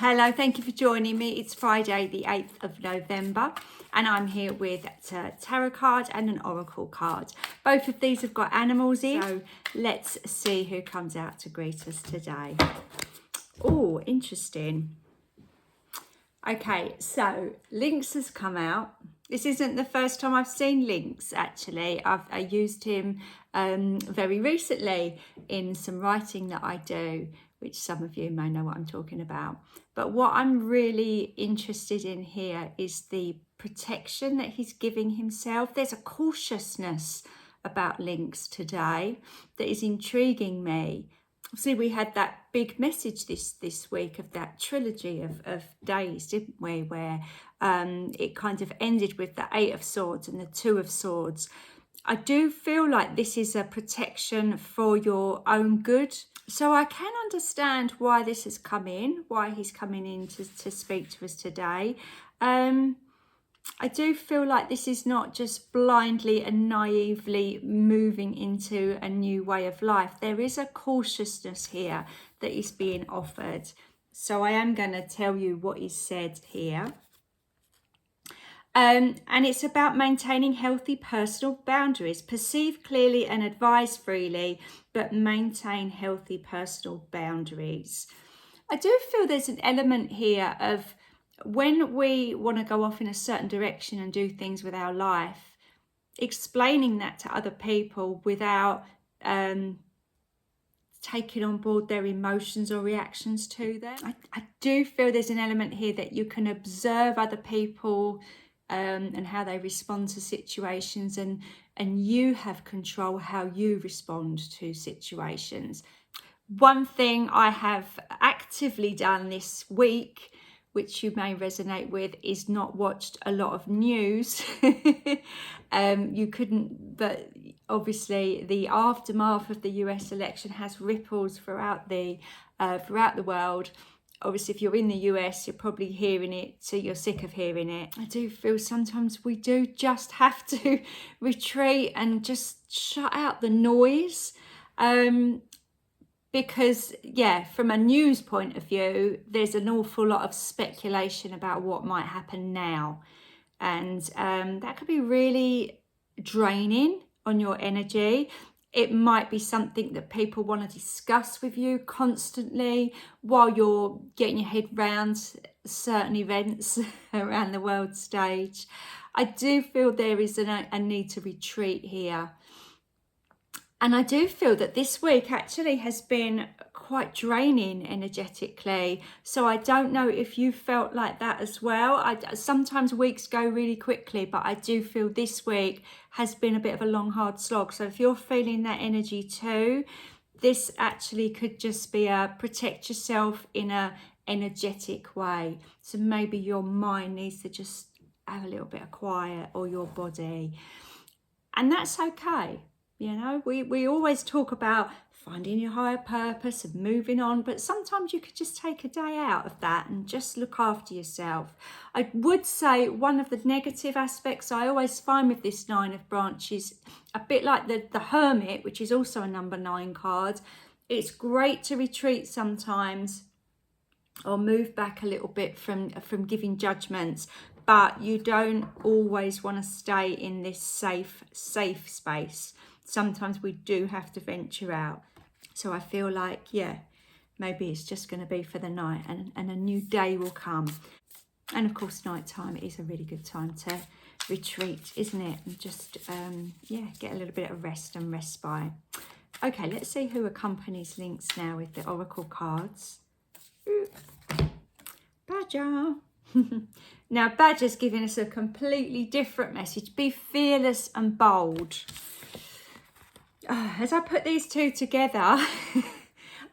Hello, thank you for joining me. It's Friday the 8th of November and I'm here with a tarot card and an oracle card. Both of these have got animals in, so let's see who comes out to greet us today. Oh, interesting. Okay, so Lynx has come out. This isn't the first time I've seen Lynx, actually. I used him very recently in some writing that I do, which some of you may know what I'm talking about. But what I'm really interested in here is the protection that he's giving himself. There's a cautiousness about Lynx today that is intriguing me. See, we had that big message this week of that trilogy of days, didn't we, where it kind of ended with the Eight of Swords and the Two of Swords. I do feel like this is a protection for your own good. So I can understand why this has come in, why he's coming in to speak to us today. I do feel like this is not just blindly and naively moving into a new way of life. There is a cautiousness here that is being offered. So I am going to tell you what is said here. And it's about maintaining healthy personal boundaries. Perceive clearly and advise freely, but maintain healthy personal boundaries. I do feel there's an element here of when we want to go off in a certain direction and do things with our life, explaining that to other people without taking on board their emotions or reactions to them. I do feel there's an element here that you can observe other people and how they respond to situations, and you have control how you respond to situations. One thing I have actively done this week, which you may resonate with, is not watched a lot of news. You couldn't, but obviously the aftermath of the US election has ripples throughout the world. Obviously, if you're in the US, you're probably hearing it, so you're sick of hearing it. I do feel sometimes we do just have to retreat and just shut out the noise. Because, yeah, from a news point of view, there's an awful lot of speculation about what might happen now. And that could be really draining on your energy. It might be something that people want to discuss with you constantly while you're getting your head around certain events around the world stage. I do feel there is a need to retreat here. And I do feel that this week actually has been quite draining energetically. So I don't know if you felt like that as well. Sometimes weeks go really quickly, but I do feel this week has been a bit of a long, hard slog. So if you're feeling that energy too, this actually could just be a protect yourself in a energetic way. So maybe your mind needs to just have a little bit of quiet, or your body. And that's okay. You know, we always talk about finding your higher purpose and moving on, but sometimes you could just take a day out of that and just look after yourself. I would say one of the negative aspects I always find with this Nine of Branches, a bit like the Hermit, which is also a number 9 card, it's great to retreat sometimes or move back a little bit from giving judgments, but you don't always want to stay in this safe space. Sometimes we do have to venture out. So I feel like, yeah, maybe it's just going to be for the night, and a new day will come. And of course, nighttime is a really good time to retreat, isn't it? And just, get a little bit of rest and respite. Okay, let's see who accompanies Lynx now with the oracle cards. Badger. Now, Badger's giving us a completely different message. Be fearless and bold. As I put these two together,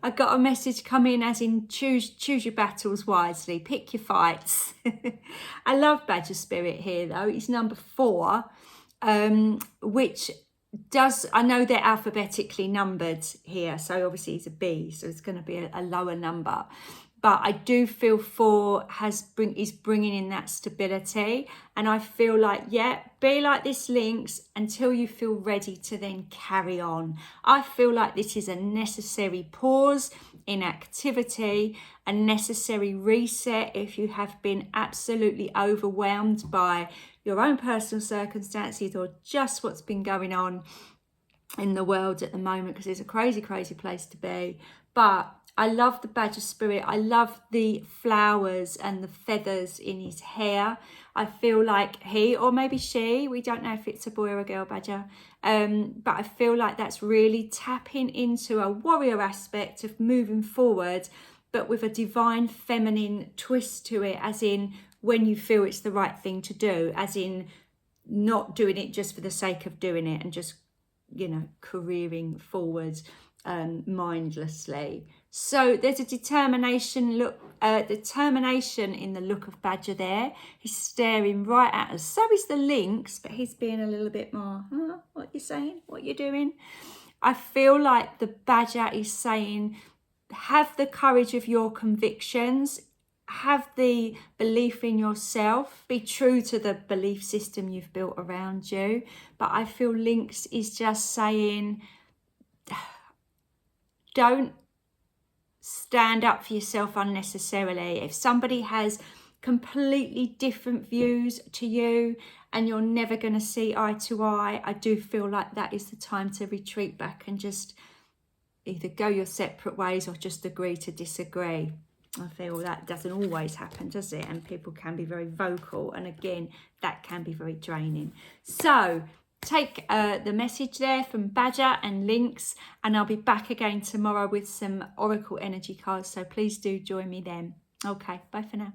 I got a message come in as in choose your battles wisely, pick your fights. I love Badger Spirit here though. It's number 4, which does, I know they're alphabetically numbered here, so obviously it's a B, so it's going to be a lower number. But I do feel 4 is bringing in that stability. And I feel like, yeah, be like this Lynx until you feel ready to then carry on. I feel like this is a necessary pause in activity, a necessary reset if you have been absolutely overwhelmed by your own personal circumstances or just what's been going on in the world at the moment, because it's a crazy, crazy place to be. But I love the badger spirit. I love the flowers and the feathers in his hair. I feel like he, or maybe she, we don't know if it's a boy or a girl badger, but I feel like that's really tapping into a warrior aspect of moving forward, but with a divine feminine twist to it, as in when you feel it's the right thing to do, as in not doing it just for the sake of doing it and just, you know, careering forward mindlessly. So there's a determination in the look of badger there. He's staring right at us. So is the lynx, but he's being a little bit more, what you saying? What you doing? I feel like the badger is saying, have the courage of your convictions, have the belief in yourself, be true to the belief system you've built around you. But I feel Lynx is just saying, don't stand up for yourself unnecessarily. If somebody has completely different views to you and you're never going to see eye to eye, I do feel like that is the time to retreat back and just either go your separate ways or just agree to disagree. I feel that doesn't always happen, does it? And people can be very vocal, and again, that can be very draining. So take the message there from Badger and Lynx, and I'll be back again tomorrow with some Oracle energy cards, so please do join me then. Okay, bye for now.